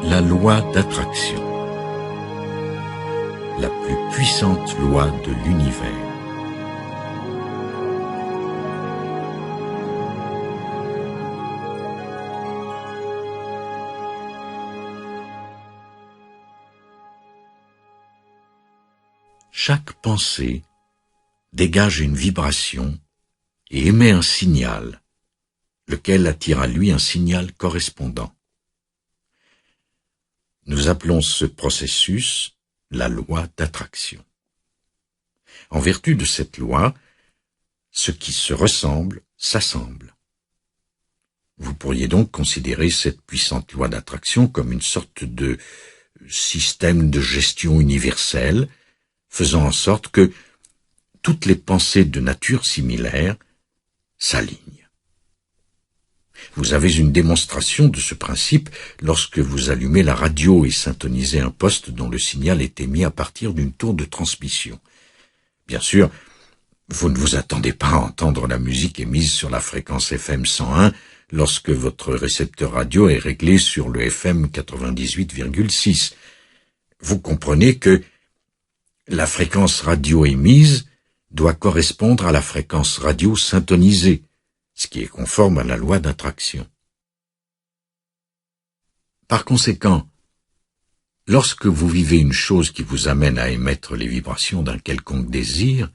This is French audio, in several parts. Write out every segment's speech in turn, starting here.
La loi d'attraction, la plus puissante loi de l'univers. Chaque pensée dégage une vibration et émet un signal, lequel attire à lui un signal correspondant. Nous appelons ce processus la loi d'attraction. En vertu de cette loi, ce qui se ressemble s'assemble. Vous pourriez donc considérer cette puissante loi d'attraction comme une sorte de système de gestion universel, faisant en sorte que toutes les pensées de nature similaire s'alignent. Vous avez une démonstration de ce principe lorsque vous allumez la radio et syntonisez un poste dont le signal est émis à partir d'une tour de transmission. Bien sûr, vous ne vous attendez pas à entendre la musique émise sur la fréquence FM 101 lorsque votre récepteur radio est réglé sur le FM 98,6. Vous comprenez que la fréquence radio émise doit correspondre à la fréquence radio syntonisée, ce qui est conforme à la loi d'attraction. Par conséquent, lorsque vous vivez une chose qui vous amène à émettre les vibrations d'un quelconque désir,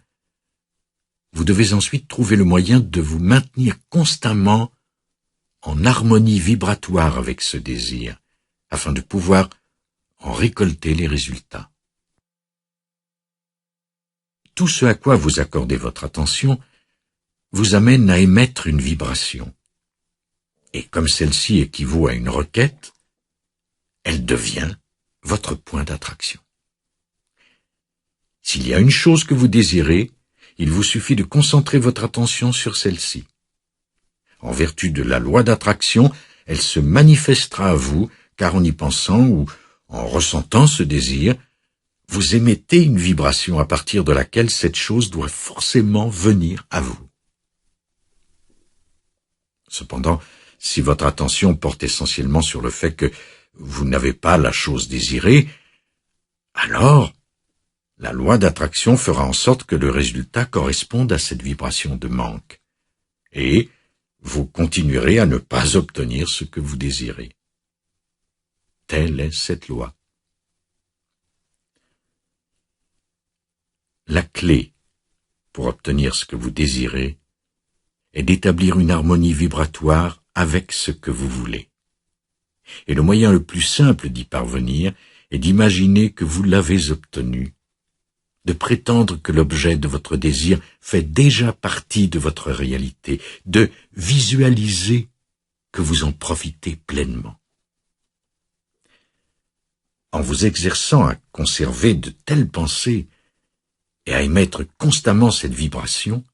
vous devez ensuite trouver le moyen de vous maintenir constamment en harmonie vibratoire avec ce désir, afin de pouvoir en récolter les résultats. Tout ce à quoi vous accordez votre attention vous amène à émettre une vibration. Et comme celle-ci équivaut à une requête, elle devient votre point d'attraction. S'il y a une chose que vous désirez, il vous suffit de concentrer votre attention sur celle-ci. En vertu de la loi d'attraction, elle se manifestera à vous, car en y pensant ou en ressentant ce désir, vous émettez une vibration à partir de laquelle cette chose doit forcément venir à vous. Cependant, si votre attention porte essentiellement sur le fait que vous n'avez pas la chose désirée, alors la loi d'attraction fera en sorte que le résultat corresponde à cette vibration de manque, et vous continuerez à ne pas obtenir ce que vous désirez. Telle est cette loi. La clé pour obtenir ce que vous désirez est d'établir une harmonie vibratoire avec ce que vous voulez. Et le moyen le plus simple d'y parvenir est d'imaginer que vous l'avez obtenu, de prétendre que l'objet de votre désir fait déjà partie de votre réalité, de visualiser que vous en profitez pleinement. En vous exerçant à conserver de telles pensées et à émettre constamment cette vibration,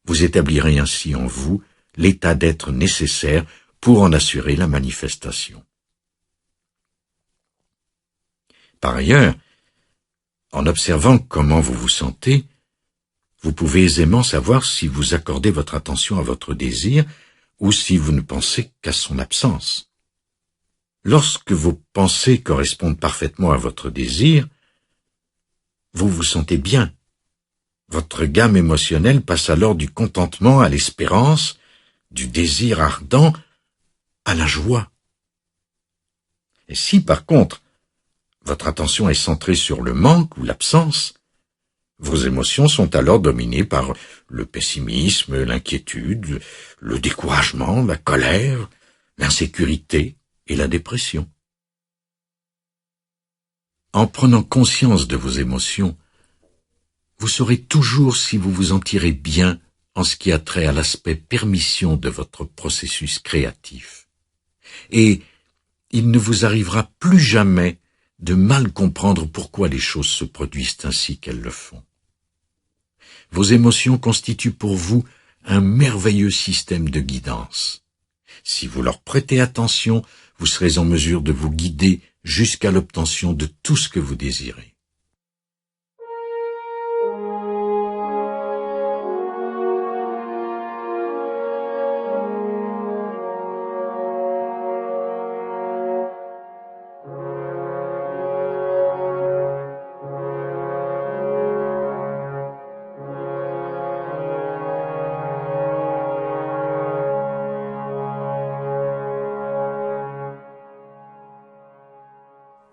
vous établirez ainsi en vous l'état d'être nécessaire pour en assurer la manifestation. Par ailleurs, en observant comment vous vous sentez, vous pouvez aisément savoir si vous accordez votre attention à votre désir ou si vous ne pensez qu'à son absence. Lorsque vos pensées correspondent parfaitement à votre désir, vous vous sentez bien. Votre gamme émotionnelle passe alors du contentement à l'espérance, du désir ardent à la joie. Et si, par contre, votre attention est centrée sur le manque ou l'absence, vos émotions sont alors dominées par le pessimisme, l'inquiétude, le découragement, la colère, l'insécurité et la dépression. En prenant conscience de vos émotions, vous saurez toujours si vous vous en tirez bien en ce qui a trait à l'aspect permission de votre processus créatif. Et il ne vous arrivera plus jamais de mal comprendre pourquoi les choses se produisent ainsi qu'elles le font. Vos émotions constituent pour vous un merveilleux système de guidance. Si vous leur prêtez attention, vous serez en mesure de vous guider jusqu'à l'obtention de tout ce que vous désirez.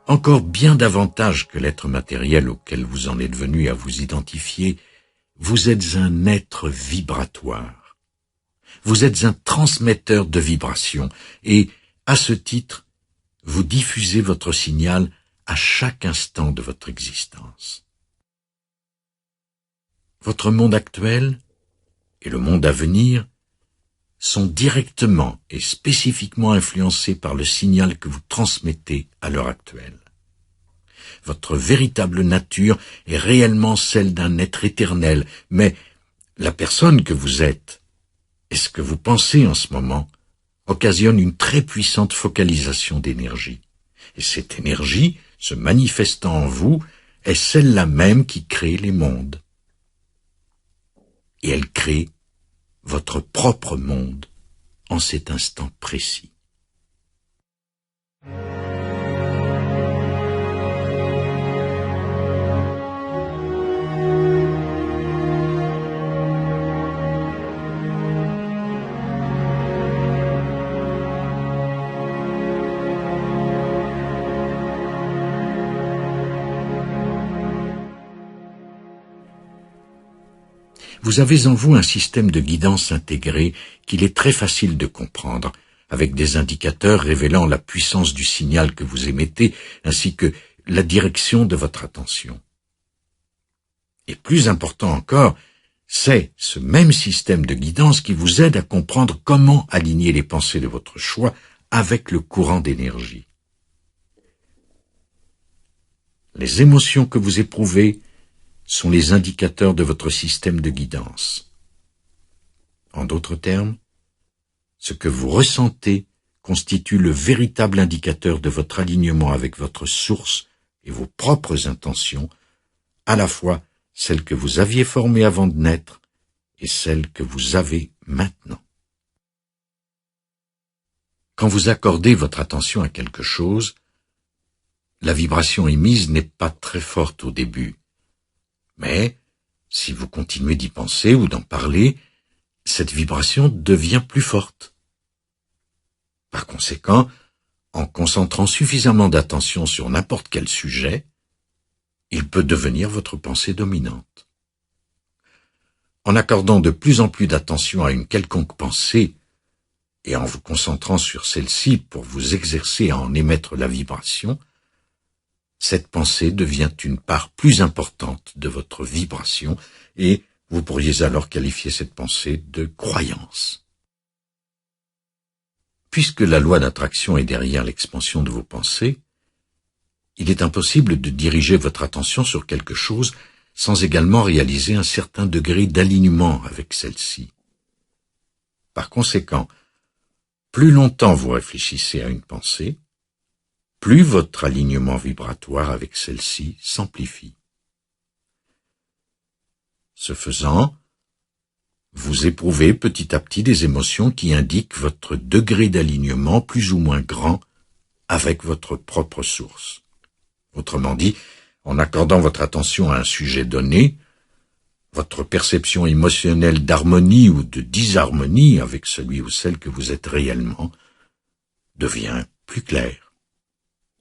Encore bien davantage que l'être matériel auquel vous en êtes venu à vous identifier, vous êtes un être vibratoire. Vous êtes un transmetteur de vibrations et, à ce titre, vous diffusez votre signal à chaque instant de votre existence. Votre monde actuel et le monde à venir sont directement et spécifiquement influencés par le signal que vous transmettez à l'heure actuelle. Votre véritable nature est réellement celle d'un être éternel, mais la personne que vous êtes et ce que vous pensez en ce moment occasionne une très puissante focalisation d'énergie. Et cette énergie, se manifestant en vous, est celle-là même qui crée les mondes. Et elle crée votre propre monde en cet instant précis. Vous avez en vous un système de guidance intégré qu'il est très facile de comprendre, avec des indicateurs révélant la puissance du signal que vous émettez, ainsi que la direction de votre attention. Et plus important encore, c'est ce même système de guidance qui vous aide à comprendre comment aligner les pensées de votre choix avec le courant d'énergie. Les émotions que vous éprouvez sont les indicateurs de votre système de guidance. En d'autres termes, ce que vous ressentez constitue le véritable indicateur de votre alignement avec votre source et vos propres intentions, à la fois celles que vous aviez formées avant de naître et celles que vous avez maintenant. Quand vous accordez votre attention à quelque chose, la vibration émise n'est pas très forte au début. Mais, si vous continuez d'y penser ou d'en parler, cette vibration devient plus forte. Par conséquent, en concentrant suffisamment d'attention sur n'importe quel sujet, il peut devenir votre pensée dominante. En accordant de plus en plus d'attention à une quelconque pensée, et en vous concentrant sur celle-ci pour vous exercer à en émettre la vibration, cette pensée devient une part plus importante de votre vibration et vous pourriez alors qualifier cette pensée de croyance. Puisque la loi d'attraction est derrière l'expansion de vos pensées, il est impossible de diriger votre attention sur quelque chose sans également réaliser un certain degré d'alignement avec celle-ci. Par conséquent, plus longtemps vous réfléchissez à une pensée, plus votre alignement vibratoire avec celle-ci s'amplifie. Ce faisant, vous éprouvez petit à petit des émotions qui indiquent votre degré d'alignement plus ou moins grand avec votre propre source. Autrement dit, en accordant votre attention à un sujet donné, votre perception émotionnelle d'harmonie ou de disharmonie avec celui ou celle que vous êtes réellement devient plus claire.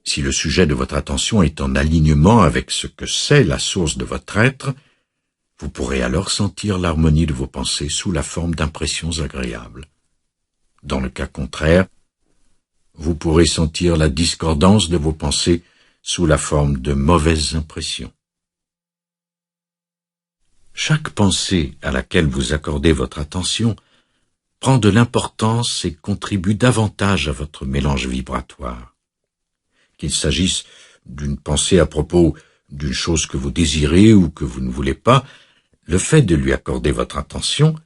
Si le sujet de votre attention est en alignement avec ce que c'est la source de votre être, vous pourrez alors sentir l'harmonie de vos pensées sous la forme d'impressions agréables. Dans le cas contraire, vous pourrez sentir la discordance de vos pensées sous la forme de mauvaises impressions. Chaque pensée à laquelle vous accordez votre attention prend de l'importance et contribue davantage à votre mélange vibratoire. Qu'il s'agisse d'une pensée à propos d'une chose que vous désirez ou que vous ne voulez pas, le fait de lui accorder votre attention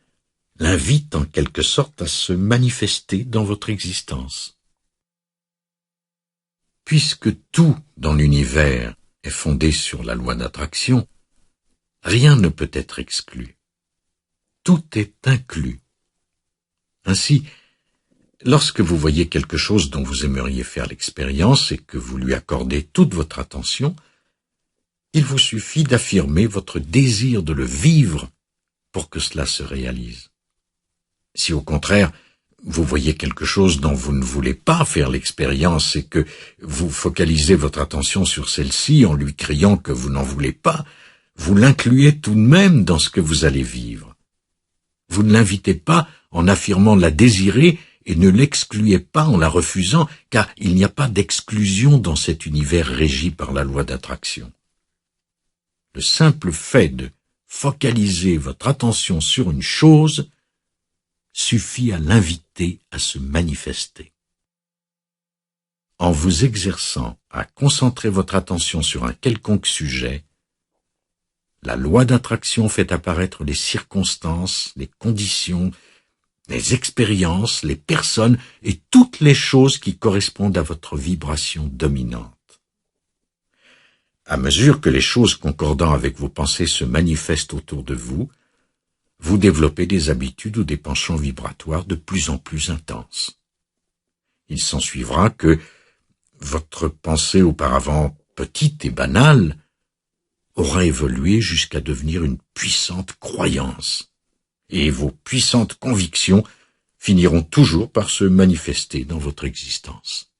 l'invite en quelque sorte à se manifester dans votre existence. Puisque tout dans l'univers est fondé sur la loi d'attraction, rien ne peut être exclu. Tout est inclus. Ainsi, lorsque vous voyez quelque chose dont vous aimeriez faire l'expérience et que vous lui accordez toute votre attention, il vous suffit d'affirmer votre désir de le vivre pour que cela se réalise. Si au contraire, vous voyez quelque chose dont vous ne voulez pas faire l'expérience et que vous focalisez votre attention sur celle-ci en lui criant que vous n'en voulez pas, vous l'incluez tout de même dans ce que vous allez vivre. Vous ne l'invitez pas en affirmant la désirer et ne l'excluez pas en la refusant, car il n'y a pas d'exclusion dans cet univers régi par la loi d'attraction. Le simple fait de focaliser votre attention sur une chose suffit à l'inviter à se manifester. En vous exerçant à concentrer votre attention sur un quelconque sujet, la loi d'attraction fait apparaître les circonstances, les conditions, les expériences, les personnes et toutes les choses qui correspondent à votre vibration dominante. À mesure que les choses concordant avec vos pensées se manifestent autour de vous, vous développez des habitudes ou des penchants vibratoires de plus en plus intenses. Il s'ensuivra que votre pensée auparavant petite et banale aura évolué jusqu'à devenir une puissante croyance, et vos puissantes convictions finiront toujours par se manifester dans votre existence.